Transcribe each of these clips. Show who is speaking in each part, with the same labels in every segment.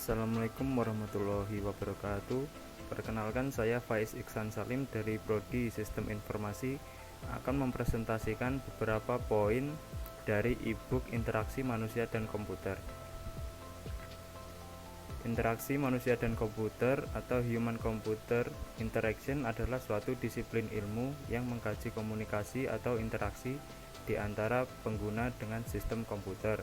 Speaker 1: Assalamualaikum warahmatullahi wabarakatuh. Perkenalkan, saya Faiz Iksan Salim dari Prodi Sistem Informasi akan mempresentasikan beberapa poin dari e-book Interaksi Manusia dan Komputer. Interaksi manusia dan komputer atau Human Computer Interaction adalah suatu disiplin ilmu yang mengkaji komunikasi atau interaksi di antara pengguna dengan sistem komputer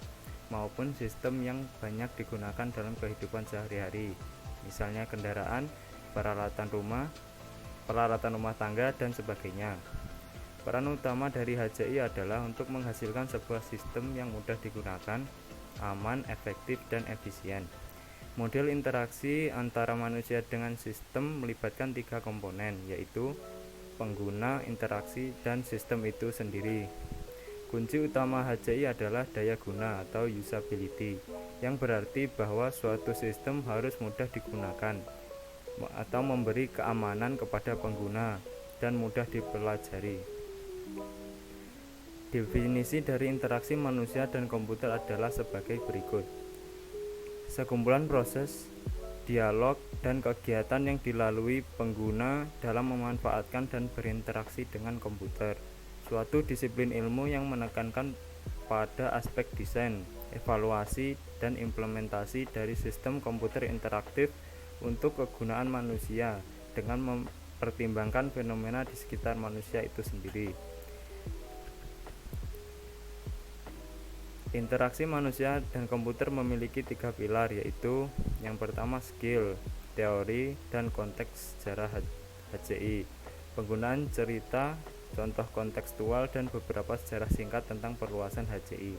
Speaker 1: maupun sistem yang banyak digunakan dalam kehidupan sehari-hari, misalnya kendaraan, peralatan rumah tangga, dan sebagainya. Peran utama dari HCI adalah untuk menghasilkan sebuah sistem yang mudah digunakan, aman, efektif, dan efisien. Model interaksi antara manusia dengan sistem melibatkan 3 komponen, yaitu pengguna, interaksi, dan sistem itu sendiri. Kunci utama HCI adalah daya guna atau usability, yang berarti bahwa suatu sistem harus mudah digunakan atau memberi keamanan kepada pengguna dan mudah dipelajari. Definisi dari interaksi manusia dan komputer adalah sebagai berikut: sekumpulan proses, dialog, dan kegiatan yang dilalui pengguna dalam memanfaatkan dan berinteraksi dengan komputer. Suatu disiplin ilmu yang menekankan pada aspek desain, evaluasi, dan implementasi dari sistem komputer interaktif untuk kegunaan manusia dengan mempertimbangkan fenomena di sekitar manusia itu sendiri. Interaksi manusia dan komputer memiliki 3 pilar, yaitu yang pertama skill, teori, dan konteks sejarah HCI, penggunaan cerita, contoh kontekstual, dan beberapa sejarah singkat tentang perluasan HCI.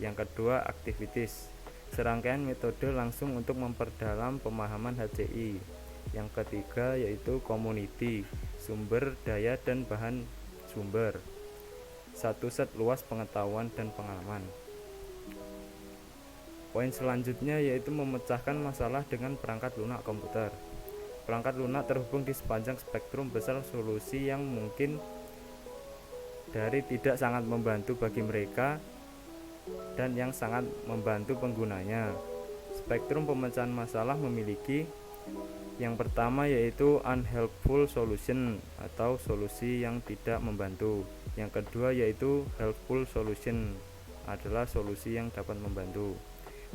Speaker 1: Yang kedua activities, serangkaian metode langsung untuk memperdalam pemahaman HCI. Yang ketiga yaitu community, sumber daya dan bahan sumber, satu set luas pengetahuan dan pengalaman. Poin selanjutnya yaitu memecahkan masalah dengan perangkat lunak komputer. Perangkat lunak terhubung di sepanjang spektrum besar solusi yang mungkin dari tidak sangat membantu bagi mereka dan yang sangat membantu penggunanya. Spektrum pemecahan masalah memiliki yang pertama yaitu unhelpful solution atau solusi yang tidak membantu. Yang kedua yaitu helpful solution adalah solusi yang dapat membantu.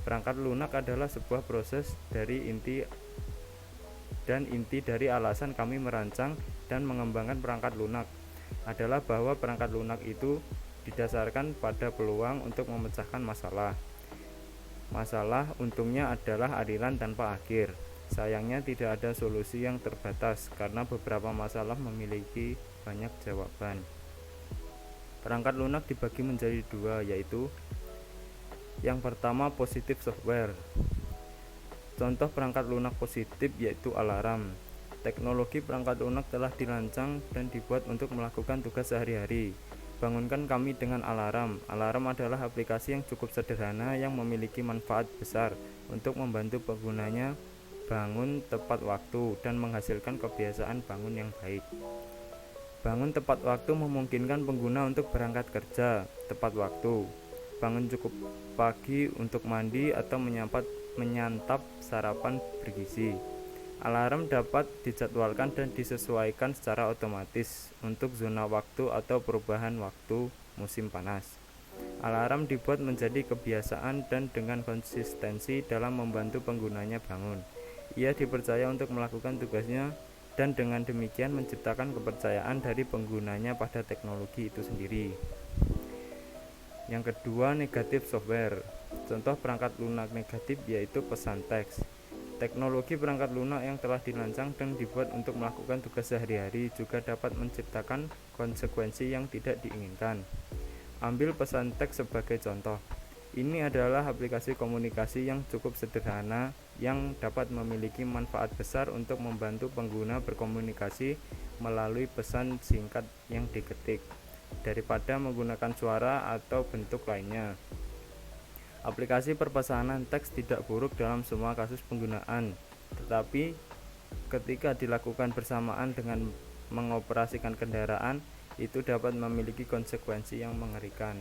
Speaker 1: Perangkat lunak adalah sebuah proses dari inti dari alasan kami merancang dan mengembangkan perangkat lunak adalah bahwa perangkat lunak itu didasarkan pada peluang untuk memecahkan masalah. Masalah untungnya adalah aliran tanpa akhir. Sayangnya tidak ada solusi yang terbatas karena beberapa masalah memiliki banyak jawaban. Perangkat lunak dibagi menjadi 2, yaitu yang pertama positive software. Contoh perangkat lunak positif yaitu alarm. Teknologi perangkat lunak telah dirancang dan dibuat untuk melakukan tugas sehari-hari. Bangunkan kami dengan alarm. Alarm adalah aplikasi yang cukup sederhana yang memiliki manfaat besar untuk membantu penggunanya bangun tepat waktu dan menghasilkan kebiasaan bangun yang baik. Bangun tepat waktu memungkinkan pengguna untuk berangkat kerja tepat waktu, bangun cukup pagi untuk mandi atau menyantap sarapan bergizi. Alarm dapat dijadwalkan dan disesuaikan secara otomatis untuk zona waktu atau perubahan waktu musim panas. Alarm dibuat menjadi kebiasaan dan dengan konsistensi dalam membantu penggunanya bangun. Ia dipercaya untuk melakukan tugasnya dan dengan demikian menciptakan kepercayaan dari penggunanya pada teknologi itu sendiri. Yang kedua, negatif software. Contoh perangkat lunak negatif yaitu pesan teks. Teknologi perangkat lunak yang telah dirancang dan dibuat untuk melakukan tugas sehari-hari juga dapat menciptakan konsekuensi yang tidak diinginkan. Ambil pesan teks sebagai contoh. Ini adalah aplikasi komunikasi yang cukup sederhana yang dapat memiliki manfaat besar untuk membantu pengguna berkomunikasi melalui pesan singkat yang diketik daripada menggunakan suara atau bentuk lainnya. Aplikasi perpesanan teks tidak buruk dalam semua kasus penggunaan, tetapi ketika dilakukan bersamaan dengan mengoperasikan kendaraan, itu dapat memiliki konsekuensi yang mengerikan.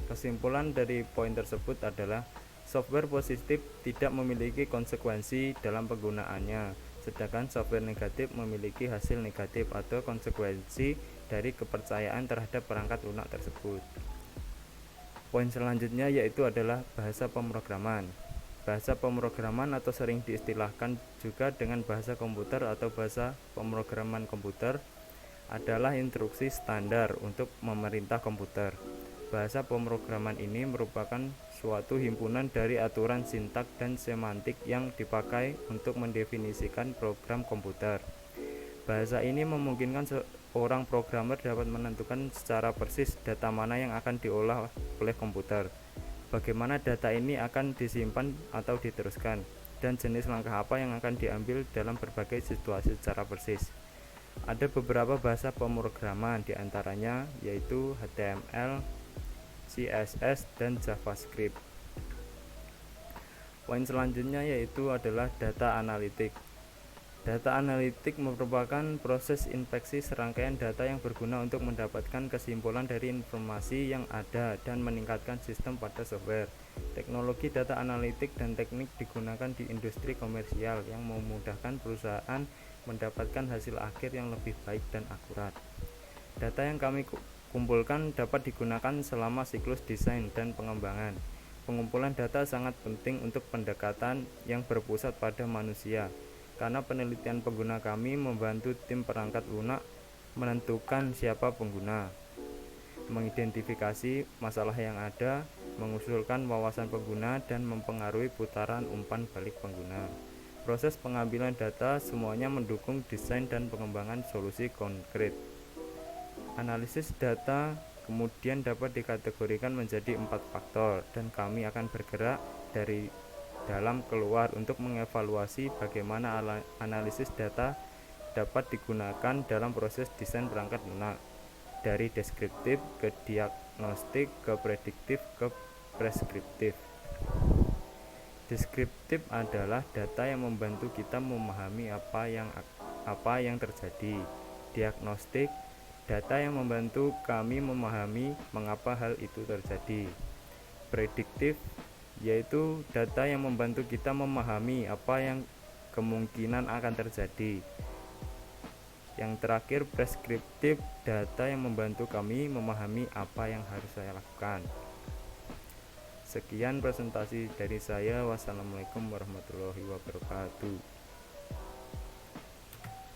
Speaker 1: Kesimpulan dari poin tersebut adalah Software positif tidak memiliki konsekuensi dalam penggunaannya, sedangkan software negatif memiliki hasil negatif atau konsekuensi dari kepercayaan terhadap perangkat lunak tersebut. Poin selanjutnya yaitu adalah bahasa pemrograman. Bahasa pemrograman atau sering diistilahkan juga dengan bahasa komputer atau bahasa pemrograman komputer adalah instruksi standar untuk memerintah komputer. Bahasa pemrograman ini merupakan suatu himpunan dari aturan sintak dan semantik yang dipakai untuk mendefinisikan program komputer. Bahasa ini memungkinkan seorang programmer dapat menentukan secara persis data mana yang akan diolah oleh komputer, bagaimana data ini akan disimpan atau diteruskan, dan jenis langkah apa yang akan diambil dalam berbagai situasi secara persis. Ada beberapa bahasa pemrograman diantaranya yaitu HTML, CSS, dan JavaScript. Poin selanjutnya yaitu adalah data analitik. Data analitik merupakan proses inspeksi serangkaian data yang berguna untuk mendapatkan kesimpulan dari informasi yang ada dan meningkatkan sistem pada software. Teknologi data analitik dan teknik digunakan di industri komersial yang memudahkan perusahaan mendapatkan hasil akhir yang lebih baik dan akurat. Data yang kami kumpulkan dapat digunakan selama siklus desain dan pengembangan. Pengumpulan data sangat penting untuk pendekatan yang berpusat pada manusia, karena penelitian pengguna kami membantu tim perangkat lunak menentukan siapa pengguna, mengidentifikasi masalah yang ada, mengusulkan wawasan pengguna, dan mempengaruhi putaran umpan balik pengguna. Proses pengambilan data semuanya mendukung desain dan pengembangan solusi konkret. Analisis data kemudian dapat dikategorikan menjadi 4 faktor, dan kami akan bergerak dari dalam keluar untuk mengevaluasi bagaimana analisis data dapat digunakan dalam proses desain perangkat lunak, dari deskriptif ke diagnostik ke prediktif ke preskriptif. Deskriptif adalah data yang membantu kita memahami apa yang terjadi. Diagnostik, data yang membantu kami memahami mengapa hal itu terjadi. Prediktif, yaitu data yang membantu kita memahami apa yang kemungkinan akan terjadi. Yang terakhir, preskriptif, data yang membantu kami memahami apa yang harus saya lakukan. Sekian presentasi dari saya. Wassalamualaikum warahmatullahi wabarakatuh.